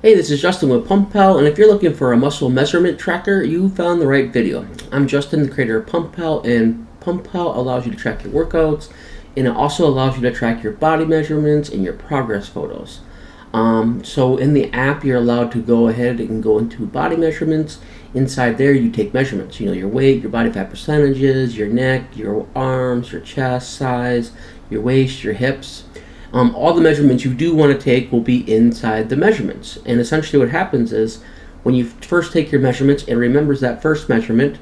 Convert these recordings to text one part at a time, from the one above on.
Hey, this is Justin with PumpPal, and if you're looking for a muscle measurement tracker, you found the right video. I'm Justin, the creator of PumpPal, and PumpPal allows you to track your workouts, and it also allows you to track your body measurements and your progress photos. So in the app, you're allowed to go ahead and go into body measurements. Inside there, you take measurements, your weight, your body fat percentages, your neck, your arms, your chest size, your waist, your hips. All the measurements you do want to take will be inside the measurements. And essentially what happens is when you first take your measurements, it remembers that first measurement.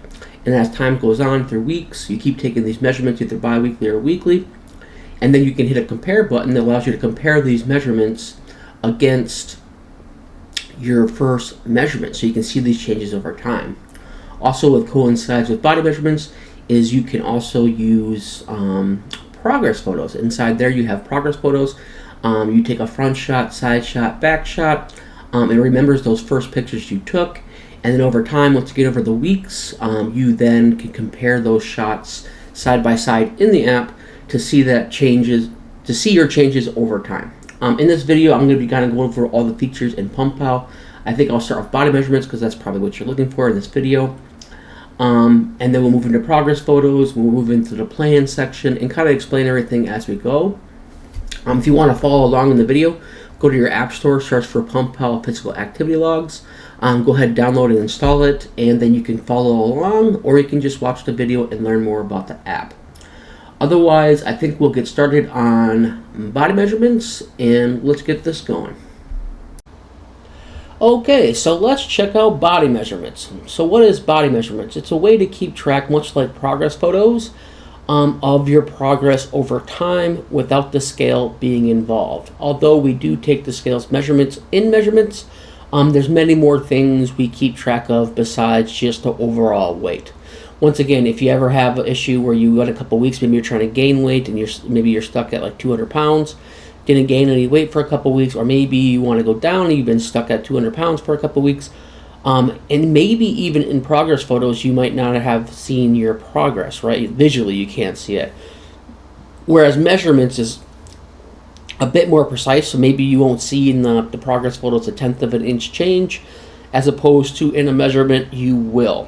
And as time goes on through weeks, you keep taking these measurements either bi-weekly or weekly. And then you can hit a compare button that allows you to compare these measurements against your first measurement. So you can see these changes over time. Also, what coincides with body measurements is you can also use progress photos. Inside there you have progress photos. You take a front shot, side shot, back shot. It remembers those first pictures you took, and then over time, once you get over the weeks, you then can compare those shots side by side in the app to see your changes over time. In this video, I'm going to be kind of going over all the features in PumpPal. I think I'll start with body measurements because that's probably what you're looking for in this video. And then we'll move into progress photos, we'll move into the plan section, and kind of explain everything as we go. If you want to follow along in the video, go to your app store, search for PumpPal Physical Activity Logs. Go ahead, download and install it, and then you can follow along, or you can just watch the video and learn more about the app. Otherwise, I think we'll get started on body measurements, and let's get this going. Okay, so let's check out body measurements. So what is body measurements? It's a way to keep track, much like progress photos, of your progress over time without the scale being involved. Although we do take the scale's measurements in measurements, there's many more things we keep track of besides just the overall weight. Once again, if you ever have an issue where you got a couple weeks, maybe you're trying to gain weight and maybe you're stuck at like 200 pounds, didn't gain any weight for a couple weeks, or maybe you want to go down and you've been stuck at 200 pounds for a couple weeks, and maybe even in progress photos you might not have seen your progress, right? Visually you can't see it, whereas measurements is a bit more precise, so maybe you won't see in the progress photos a 1/10 of an inch change, as opposed to in a measurement you will.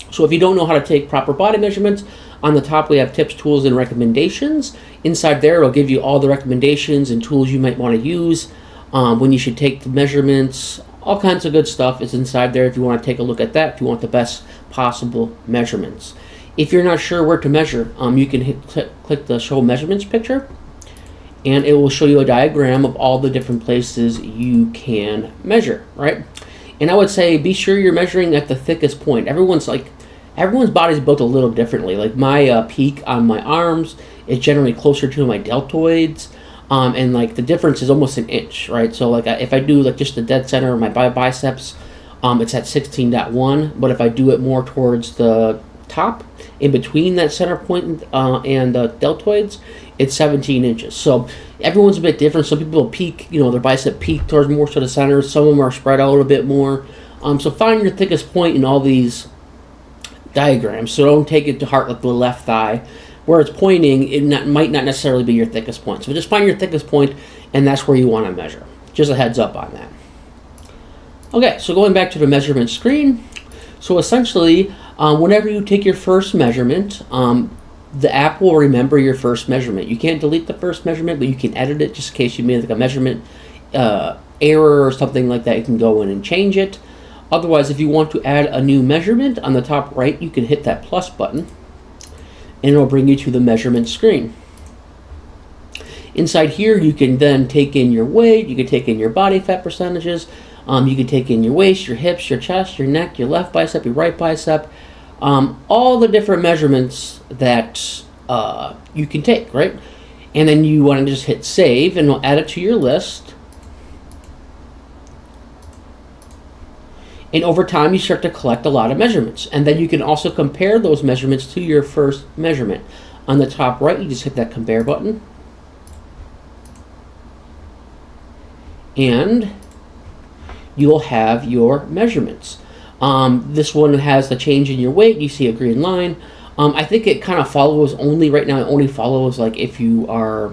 So if you don't know how to take proper body measurements, on the top we have tips, tools, and recommendations. Inside there it'll give you all the recommendations and tools you might want to use when you should take the measurements. All kinds of good stuff is inside there if you want to take a look at that, if you want the best possible measurements. If you're not sure where to measure, you can click the show measurements picture, and it will show you a diagram of all the different places you can measure, right? And I would say be sure you're measuring at the thickest point. Everyone's body's built a little differently. Like my peak on my arms is generally closer to my deltoids, and like the difference is almost an inch, right? So like if I do like just the dead center of my biceps, it's at 16.1, but if I do it more towards the top, in between that center point and the deltoids, it's 17 inches. So everyone's a bit different. Some people peak, their bicep peak towards more to the center. Some of them are spread out a bit more. So find your thickest point in all these diagrams. So don't take it to heart like the left thigh. Where it's pointing, it might not necessarily be your thickest point. So just find your thickest point, and that's where you want to measure. Just a heads up on that. Okay, so going back to the measurement screen. So essentially, whenever you take your first measurement, the app will remember your first measurement. You can't delete the first measurement, but you can edit it just in case you made like a measurement error or something like that. You can go in and change it. Otherwise, if you want to add a new measurement, on the top right, you can hit that plus button, and it'll bring you to the measurement screen. Inside here, you can then take in your weight, you can take in your body fat percentages, you can take in your waist, your hips, your chest, your neck, your left bicep, your right bicep, all the different measurements that you can take, right? And then you want to just hit save, and it'll add it to your list. And over time, you start to collect a lot of measurements. And then you can also compare those measurements to your first measurement. On the top right, you just hit that compare button. And you'll have your measurements. This one has the change in your weight. You see a green line. I think it kind of follows only, right now, it only follows like if you are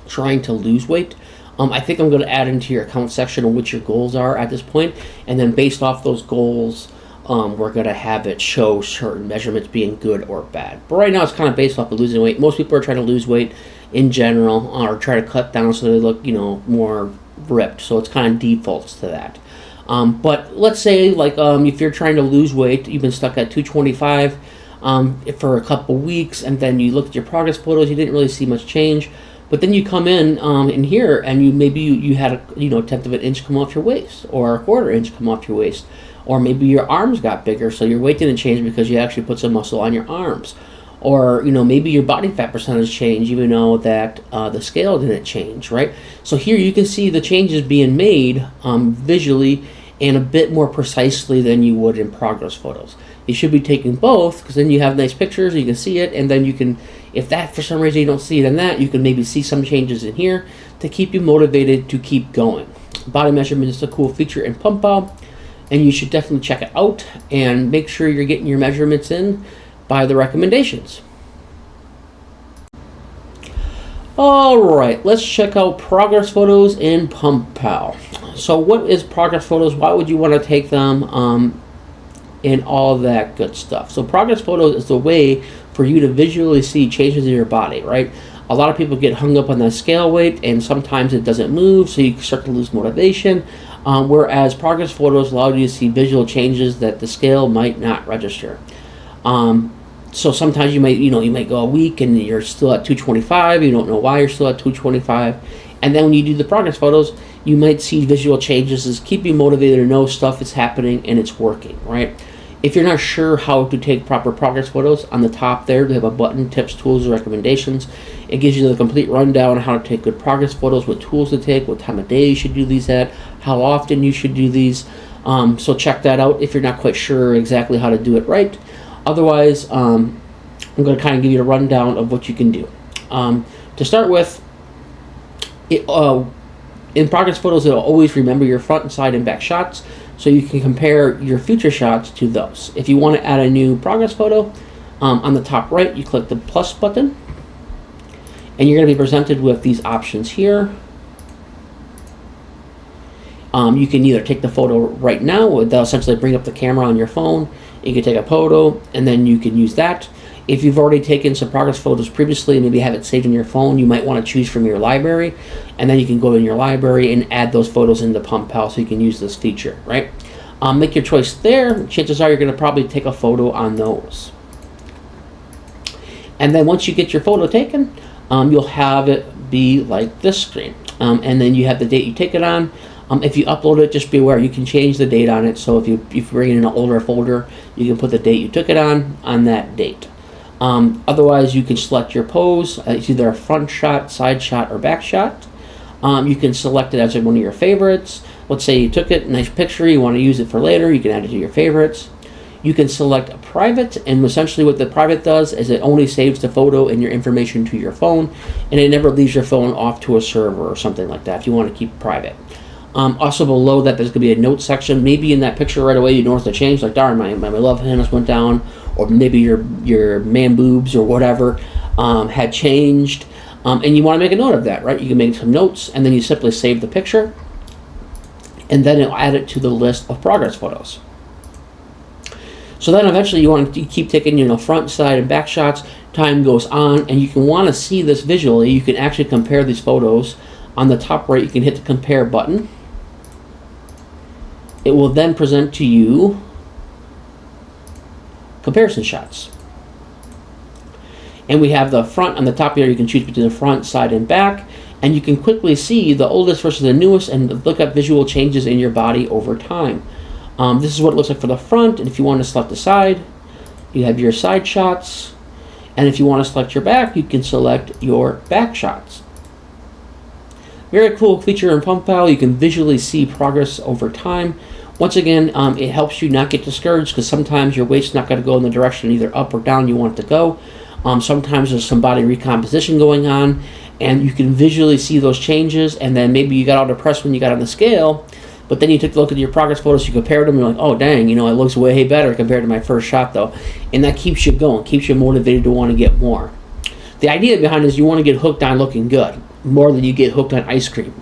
trying to lose weight. I think I'm going to add into your account section on what your goals are at this point, and then based off those goals, we're going to have it show certain measurements being good or bad. But right now it's kind of based off of losing weight. Most people are trying to lose weight in general, or try to cut down so they look, more ripped. So it's kind of defaults to that. But let's say, like, if you're trying to lose weight, you've been stuck at 225 for a couple weeks, and then you look at your progress photos, you didn't really see much change. But then you come in here, and you had a tenth of an inch come off your waist, or a quarter inch come off your waist, or maybe your arms got bigger, so your weight didn't change because you actually put some muscle on your arms, or maybe your body fat percentage changed, even though that the scale didn't change, right? So here you can see the changes being made visually and a bit more precisely than you would in progress photos. You should be taking both, because then you have nice pictures, you can see it, and then you can, if that for some reason you don't see it in that, you can maybe see some changes in here to keep you motivated to keep going. Body measurement is a cool feature in PumpPal, and you should definitely check it out and make sure you're getting your measurements in by the recommendations. Alright, let's check out progress photos in PumpPal. So what is progress photos? Why would you want to take them? And all that good stuff. So progress photos is the way for you to visually see changes in your body, right? A lot of people get hung up on that scale weight, and sometimes it doesn't move, so you start to lose motivation. Whereas progress photos allow you to see visual changes that the scale might not register. So sometimes you might go a week and you're still at 225. You don't know why you're still at 225. And then when you do the progress photos, you might see visual changes as keep you motivated to know stuff is happening and it's working, right? If you're not sure how to take proper progress photos, on the top there, they have a button, tips, tools, or recommendations. It gives you the complete rundown on how to take good progress photos, what tools to take, what time of day you should do these at, how often you should do these. So check that out if you're not quite sure exactly how to do it right. Otherwise, I'm going to kind of give you a rundown of what you can do. To start with, in progress photos, it'll always remember your front and side and back shots, so you can compare your future shots to those. If you want to add a new progress photo, on the top right, you click the plus button, and you're going to be presented with these options here. You can either take the photo right now, they'll essentially bring up the camera on your phone. You can take a photo, and then you can use that. If you've already taken some progress photos previously and maybe have it saved in your phone, you might want to choose from your library, and then you can go in your library and add those photos into PumpPal so you can use this feature, right? Make your choice there. Chances are you're going to probably take a photo on those. And then once you get your photo taken, you'll have it be like this screen. And then you have the date you take it on. If you upload it, just be aware you can change the date on it. So if you bring in an older folder, you can put the date you took it on that date. Otherwise, you can select your pose. It's either a front shot, side shot, or back shot. You can select it as one of your favorites. Let's say you took it, nice picture, you want to use it for later, you can add it to your favorites. You can select a private, and essentially what the private does is it only saves the photo and your information to your phone, and it never leaves your phone off to a server or something like that if you want to keep it private. Also below that, there's going to be a note section. Maybe in that picture right away you notice the change, like darn, my love handles went down, or maybe your man boobs or whatever had changed, and you want to make a note of that, right? You can make some notes, and then you simply save the picture, and then it'll add it to the list of progress photos. So then eventually you want to keep taking front, side, and back shots. Time goes on, and you can want to see this visually. You can actually compare these photos. On the top right, you can hit the compare button. It will then present to you comparison shots. And we have the front on the top here. You can choose between the front, side, and back. And you can quickly see the oldest versus the newest and look up visual changes in your body over time. This is what it looks like for the front. And if you want to select the side, you have your side shots. And if you want to select your back, you can select your back shots. Very cool feature in PumpPal. You can visually see progress over time. Once again, it helps you not get discouraged, because sometimes your weight's not going to go in the direction either up or down you want it to go. Sometimes there's some body recomposition going on, and you can visually see those changes, and then maybe you got all depressed when you got on the scale, but then you took a look at your progress photos, you compared them, and you're like, oh dang, it looks way better compared to my first shot though. And that keeps you going, keeps you motivated to want to get more. The idea behind it is you want to get hooked on looking good. more than you get hooked on ice cream.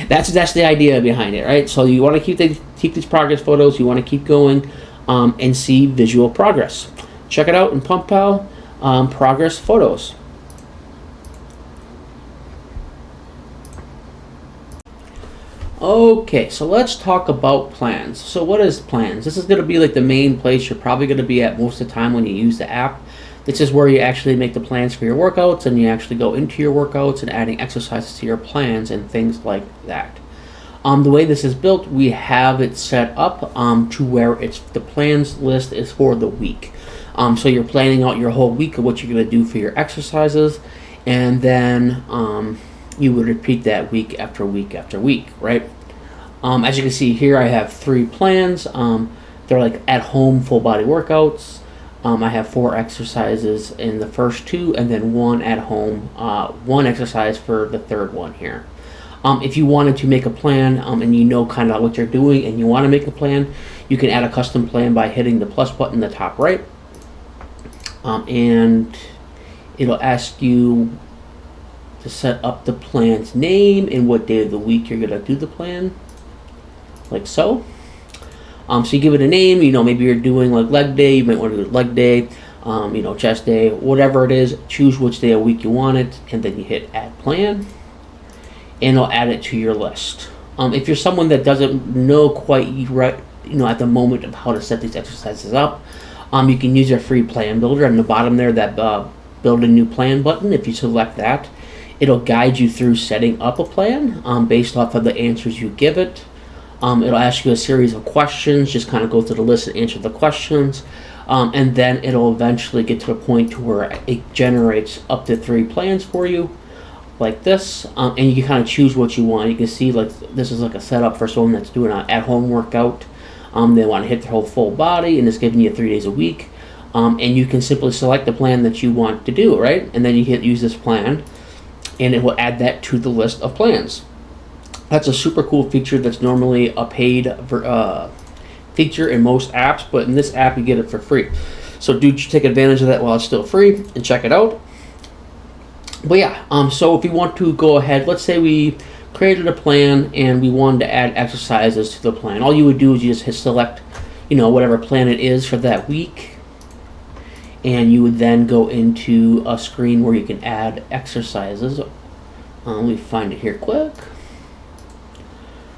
That's the idea behind it, right? So you want to keep these progress photos. You want to keep going and see visual progress. Check it out in PumpPal, progress photos. Okay, so let's talk about plans. So what is plans? This is going to be like the main place you're probably going to be at most of the time when you use the app. This is where you actually make the plans for your workouts, and you actually go into your workouts and adding exercises to your plans and things like that. The way this is built, we have it set up to where the plans list is for the week. So you're planning out your whole week of what you're going to do for your exercises, and then you would repeat that week after week after week, right? As you can see here, I have 3 plans. They're like at-home full-body workouts. I have 4 exercises in the first 2, and then 1 at-home, 1 exercise for the third one here. If you wanted to make a plan and you know kind of what you're doing and you want to make a plan, you can add a custom plan by hitting the plus button in the top right. And it'll ask you to set up the plan's name and what day of the week you're going to do the plan, like so. So you give it a name, maybe you're doing like leg day, you might want to do leg day, chest day, whatever it is. Choose which day of the week you want it, and then you hit add plan, and it'll add it to your list. If you're someone that doesn't know quite right, at the moment of how to set these exercises up, you can use your free plan builder on the bottom there, that build a new plan button. If you select that, it'll guide you through setting up a plan based off of the answers you give it. It'll ask you a series of questions, just kind of go through the list and answer the questions, and then it'll eventually get to the point to where it generates up to 3 plans for you, like this, and you can kind of choose what you want. You can see like this is like a setup for someone that's doing an at-home workout. They want to hit their whole full body, and it's giving you 3 days a week, and you can simply select the plan that you want to do, right? And then you hit use this plan, and it will add that to the list of plans. That's a super cool feature that's normally a paid feature in most apps, but in this app you get it for free. So do take advantage of that while it's still free and check it out. But yeah, so if you want to go ahead, let's say we created a plan and we wanted to add exercises to the plan. All you would do is you just hit select, whatever plan it is for that week, and you would then go into a screen where you can add exercises. Let me find it here quick.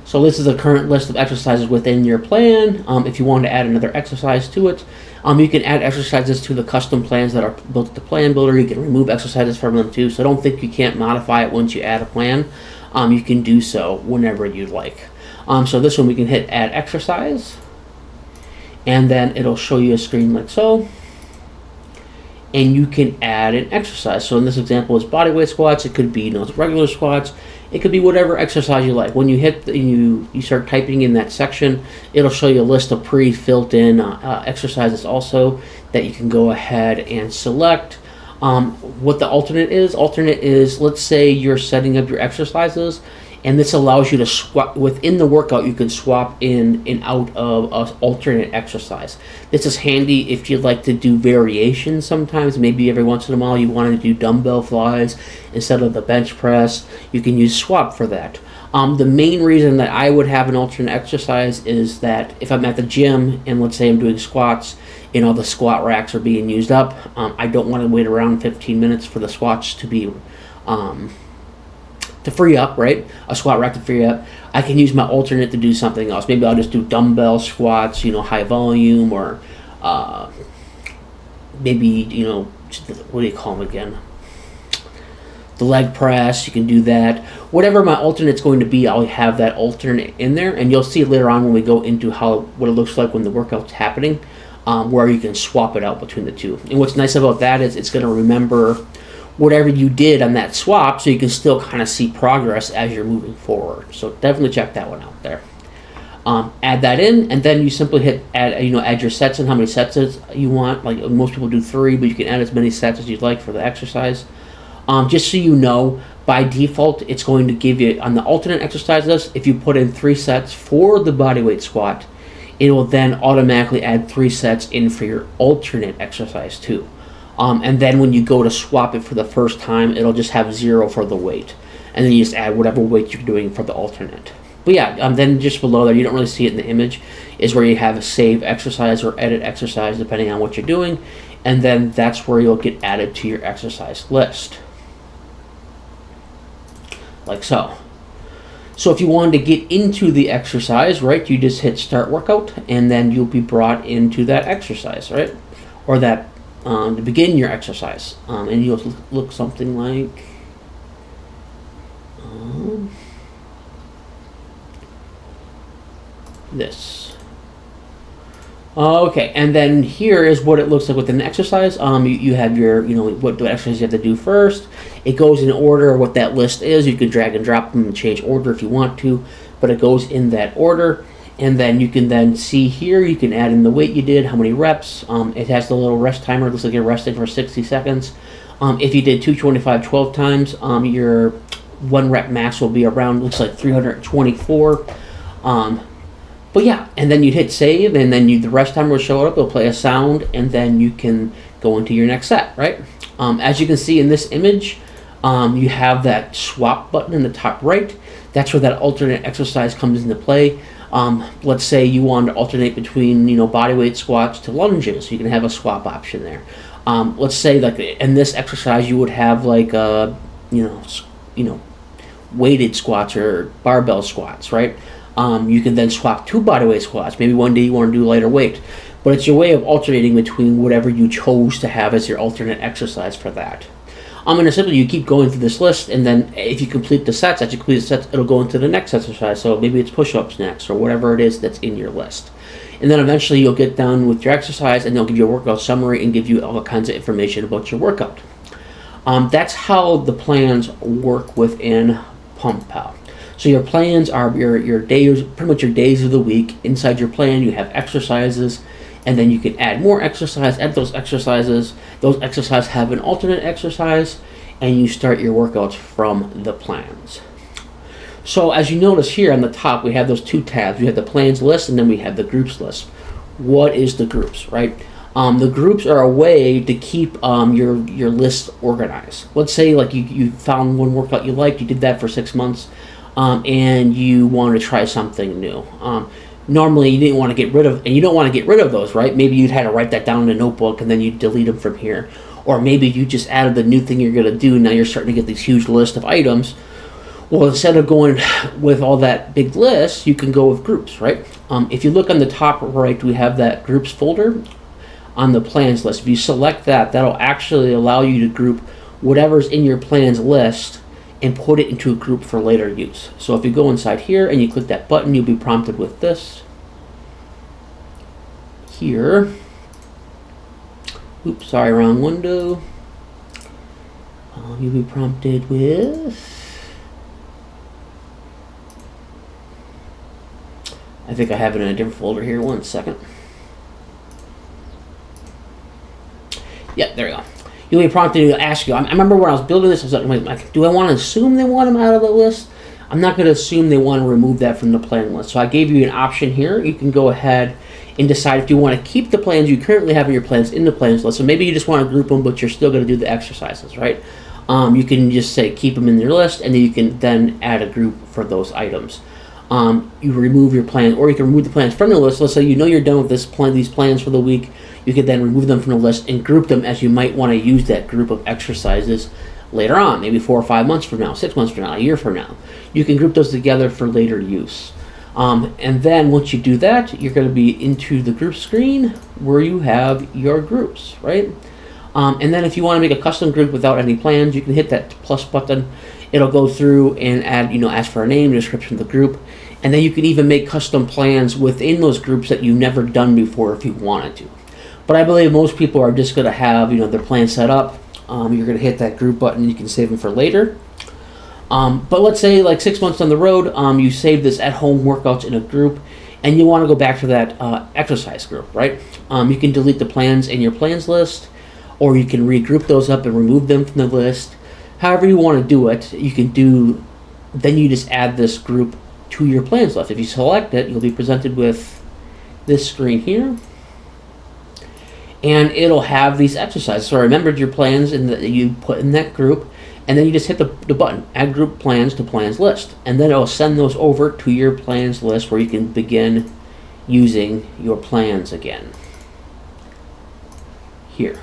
So this is the current list of exercises within your plan. If you want to add another exercise to it, you can add exercises to the custom plans that are built to the plan builder. You can remove exercises from them too. So don't think you can't modify it once you add a plan. You can do so whenever you'd like. So this one we can hit add exercise, and then it'll show you a screen like so. And you can add an exercise. So in this example is bodyweight squats. It could be regular squats. It could be whatever exercise you like. When you hit you start typing in that section, it'll show you a list of pre-filled in exercises also that you can go ahead and select. What the alternate is, let's say you're setting up your exercises, and this allows you to swap within the workout. You can swap in and out of an alternate exercise. This is handy if you'd like to do variations sometimes. Maybe every once in a while you want to do dumbbell flies instead of the bench press. You can use swap for that. The main reason that I would have an alternate exercise is that if I'm at the gym and let's say I'm doing squats, the squat racks are being used up. I don't want to wait around 15 minutes for the squats to be to free up, right? A squat rack to free up. I can use my alternate to do something else. Maybe I'll just do dumbbell squats, high volume, or maybe, what do you call them again? The leg press, you can do that. Whatever my alternate's going to be, I'll have that alternate in there, and you'll see later on when we go into what it looks like when the workout's happening, where you can swap it out between the two. And what's nice about that is it's going to remember whatever you did on that swap, so you can still kind of see progress as you're moving forward. So definitely check that one out there. Add that in, and then you simply hit add your sets and how many sets you want. Like most people do 3, but you can add as many sets as you'd like for the exercise. Just so you know, by default, it's going to give you, on the alternate exercises, if you put in 3 sets for the bodyweight squat, it will then automatically add 3 sets in for your alternate exercise too. And then when you go to swap it for the first time, it'll just have 0 for the weight. and then you just add whatever weight you're doing for the alternate. But yeah, then just below there, you don't really see it in the image, is where you have a save exercise or edit exercise depending on what you're doing, and then that's where you'll get added to your exercise list. Like so. So if you wanted to get into the exercise, right, you just hit start workout, and then you'll be brought into that exercise, right? Or that to begin your exercise. And you'll look something like this. Okay, and then here is what it looks like with an exercise. You have your, what exercise you have to do first. It goes in order of what that list is. You can drag and drop them and change order if you want to, but it goes in that order. And then you can then see here, you can add in the weight you did, how many reps. It has the little rest timer. It looks like you're resting for 60 seconds. If you did 225 12 times, your 1 rep max will be around, looks like 324. But yeah, and then you'd hit save, and then the rest timer will show up. It'll play a sound, and then you can go into your next set, right? As you can see in this image, you have that swap button in the top right. That's where that alternate exercise comes into play. Let's say you want to alternate between bodyweight squats to lunges. You can have a swap option there. Let's say like in this exercise you would have like weighted squats or barbell squats, right? You can then swap to bodyweight squats. Maybe one day you want to do lighter weight, but it's your way of alternating between whatever you chose to have as your alternate exercise for that. And simply you keep going through this list, and then if you complete the sets, as you complete the sets, it'll go into the next exercise. So maybe it's push-ups next, or whatever it is that's in your list. And then eventually you'll get done with your exercise, and they'll give you a workout summary and give you all kinds of information about your workout. That's how the plans work within PumpPal. So your plans are your days, pretty much your days of the week. Inside your plan, you have exercises, and then you can add more exercise, add those exercises. Those exercises have an alternate exercise, and you start your workouts from the plans. So as you notice here on the top, we have those two tabs. We have the plans list, and then we have the groups list. What is the groups, right? The groups are a way to keep your list organized. Let's say like you found one workout you liked, you did that for 6 months, and you want to try something new. Normally you didn't want to get rid of, and you don't want to get rid of those, right? Maybe you'd had to write that down in a notebook and then you delete them from here. Or maybe you just added the new thing you're going to do, now you're starting to get these huge list of items. Well, instead of going with all that big list, you can go with groups, right? If you look on the top right, we have that groups folder on the plans list. If you select that, that'll actually allow you to group whatever's in your plans list and put it into a group for later use. So if you go inside here and you click that button, you'll be prompted with this. Here. Oops, sorry, wrong window. You'll be prompted with... I think I have it in a different folder here. 1 second. Yeah, there we go. You'll be prompted to ask you. I remember when I was building this, I was like, do I want to assume they want them out of the list? I'm not going to assume they want to remove that from the plan list. So I gave you an option here. You can go ahead and decide if you want to keep the plans you currently have in your plans in the plans list. So maybe you just want to group them, but you're still going to do the exercises, right? You can just say keep them in your list, and then you can then add a group for those items. You remove your plan, or you can remove the plans from the list. Let's say you're done with these plans for the week. You could then remove them from the list and group them as you might want to use that group of exercises later on, maybe 4 or 5 months from now, 6 months from now, a year from now. You can group those together for later use. And then once you do that, you're going to be into the group screen where you have your groups, right? And then if you want to make a custom group without any plans, you can hit that plus button. It'll go through and add, ask for a name, description of the group, and then you can even make custom plans within those groups that you've never done before if you wanted to. But I believe most people are just going to have, their plan set up. You're going to hit that group button. You can save them for later. But let's say like 6 months down the road, you save this at-home workouts in a group, and you want to go back to that exercise group, right? You can delete the plans in your plans list, or you can regroup those up and remove them from the list. However you want to do it, you can do. Then you just add this group to your plans list. If you select it, you'll be presented with this screen here. And it'll have these exercises. So remember your plans that you put in that group, And then you just hit the button, add group plans to plans list. And then it'll send those over to your plans list where you can begin using your plans again. Here.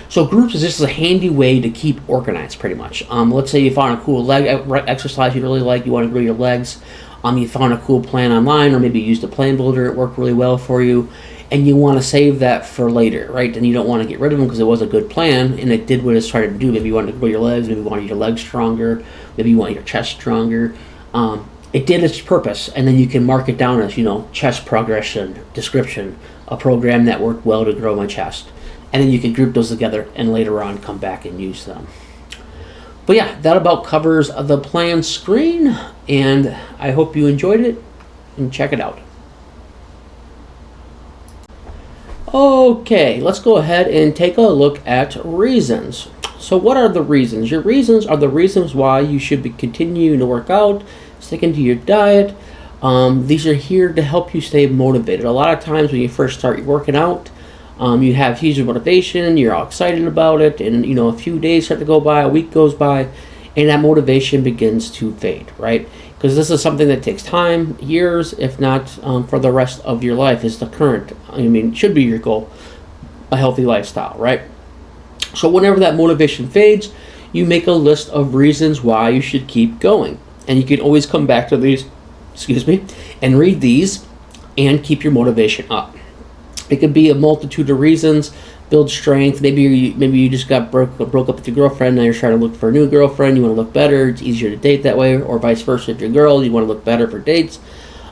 So groups is just a handy way to keep organized, pretty much. Let's say you found a cool leg exercise you really like, you want to grow your legs. You found a cool plan online, or maybe you used a plan builder, it worked really well for you, and you want to save that for later, right? And you don't want to get rid of them because it was a good plan and it did what it's trying to do. Maybe you wanted to grow your legs, maybe you wanted your legs stronger, maybe you want your chest stronger. It did its purpose, and then you can mark it down as, chest progression, description, a program that worked well to grow my chest. And then you can group those together and later on come back and use them. But yeah, that about covers the plan screen, and I hope you enjoyed it, and check it out. Okay, let's go ahead and take a look at reasons. So what are the reasons? Your reasons are the reasons why you should be continuing to work out, sticking to your diet. These are here to help you stay motivated. A lot of times when you first start working out, you have huge motivation, you're all excited about it, and a few days start to go by, a week goes by, and that motivation begins to fade, right? Because this is something that takes time, years, if not for the rest of your life, is the current, should be your goal, a healthy lifestyle, right? So whenever that motivation fades, you make a list of reasons why you should keep going. And you can always come back to these, and read these and keep your motivation up. It could be a multitude of reasons. Build strength. Maybe you just got broke up with your girlfriend. Now you're trying to look for a new girlfriend. You want to look better. It's easier to date that way, or vice versa. If you're a girl, you want to look better for dates.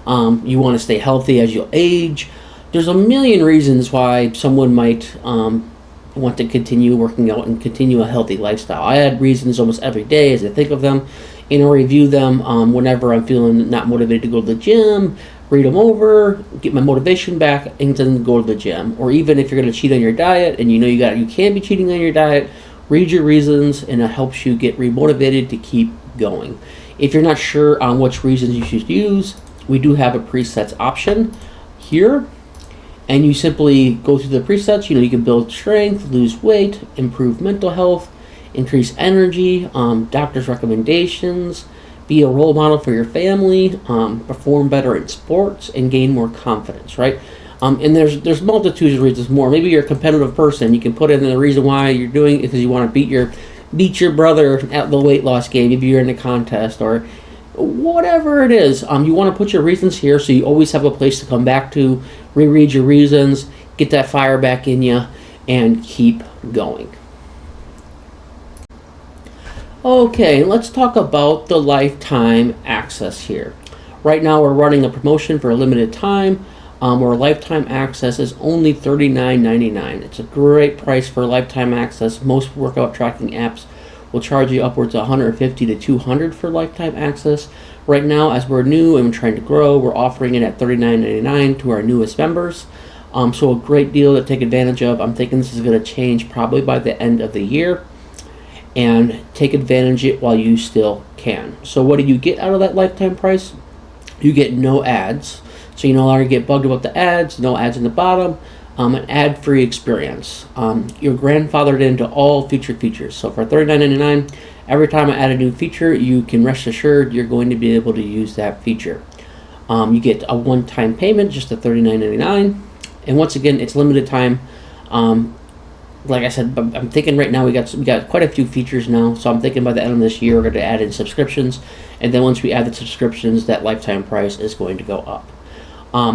You want to stay healthy as you age. There's a million reasons why someone might want to continue working out and continue a healthy lifestyle. I add reasons almost every day as I think of them, and I review them whenever I'm feeling not motivated to go to the gym. Read them over, get my motivation back, and then go to the gym. Or even if you're going to cheat on your diet and you can't be cheating on your diet, read your reasons, and it helps you get remotivated to keep going. If you're not sure on which reasons you should use, we do have a presets option here, and you simply go through the presets. You can build strength, lose weight, improve mental health, increase energy, doctor's recommendations, be a role model for your family, perform better in sports, and gain more confidence, right? And there's multitudes of reasons more. Maybe you're a competitive person. You can put in the reason why you're doing it because you want to beat your brother at the weight loss game. Maybe you're in a contest or whatever it is. You want to put your reasons here so you always have a place to come back to, reread your reasons, get that fire back in you, and keep going. Okay, let's talk about the lifetime access here. Right now we're running a promotion for a limited time where lifetime access is only $39.99. It's a great price for lifetime access. Most workout tracking apps will charge you upwards of $150 to $200 for lifetime access. Right now, as we're new and we're trying to grow, we're offering it at $39.99 to our newest members. So a great deal to take advantage of. I'm thinking this is going to change probably by the end of the year. And take advantage of it while you still can. So what do you get out of that lifetime price? You get no ads. So you no longer get bugged about the ads, no ads in the bottom, an ad-free experience. You're grandfathered into all future features. So for $39.99, every time I add a new feature, you can rest assured you're going to be able to use that feature. You get a one-time payment, just a $39.99. And once again, it's limited time. Like I said, I'm thinking right now we got quite a few features now, so I'm thinking by the end of this year we're going to add in subscriptions, and then once we add the subscriptions, that lifetime price is going to go up.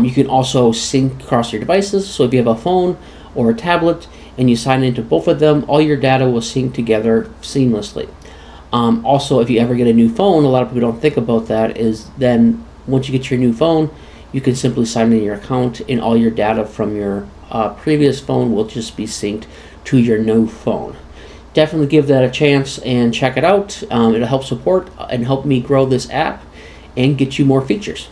You can also sync across your devices, so if you have a phone or a tablet and you sign into both of them, all your data will sync together seamlessly. Also, if you ever get a new phone, a lot of people don't think about that, is then once you get your new phone, you can simply sign in your account and all your data from your previous phone will just be synced to your new phone. Definitely give that a chance and check it out. It'll help support and help me grow this app and get you more features.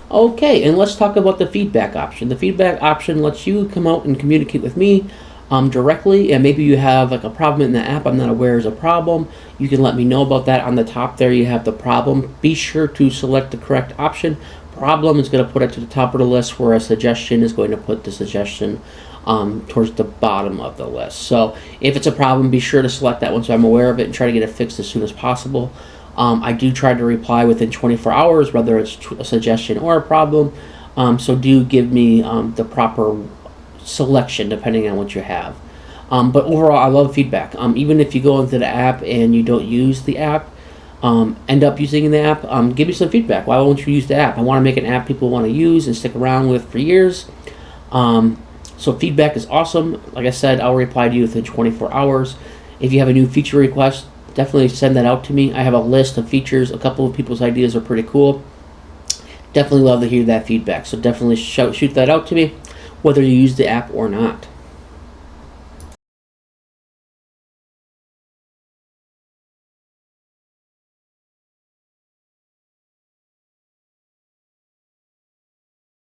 Okay, and let's talk about the feedback option. The feedback option lets you come out and communicate with me directly, and maybe you have like a problem in the app I'm not aware is a problem. You can let me know about that. On the top there you have the problem. Be sure to select the correct option. Problem is going to put it to the top of the list, where a suggestion is going to put the suggestion towards the bottom of the list. So if it's a problem, be sure to select that one so I'm aware of it and try to get it fixed as soon as possible. I do try to reply within 24 hours, whether it's a suggestion or a problem. So do give me the proper selection depending on what you have. But overall, I love feedback. Even if you go into the app and you don't use the app, end up using the app, give me some feedback. Why won't you use the app? I want to make an app people want to use and stick around with for years. So feedback is awesome. Like I said, I'll reply to you within 24 hours. If you have a new feature request, definitely send that out to me. I have a list of features. A couple of people's ideas are pretty cool. Definitely love to hear that feedback. So definitely shoot that out to me, whether you use the app or not.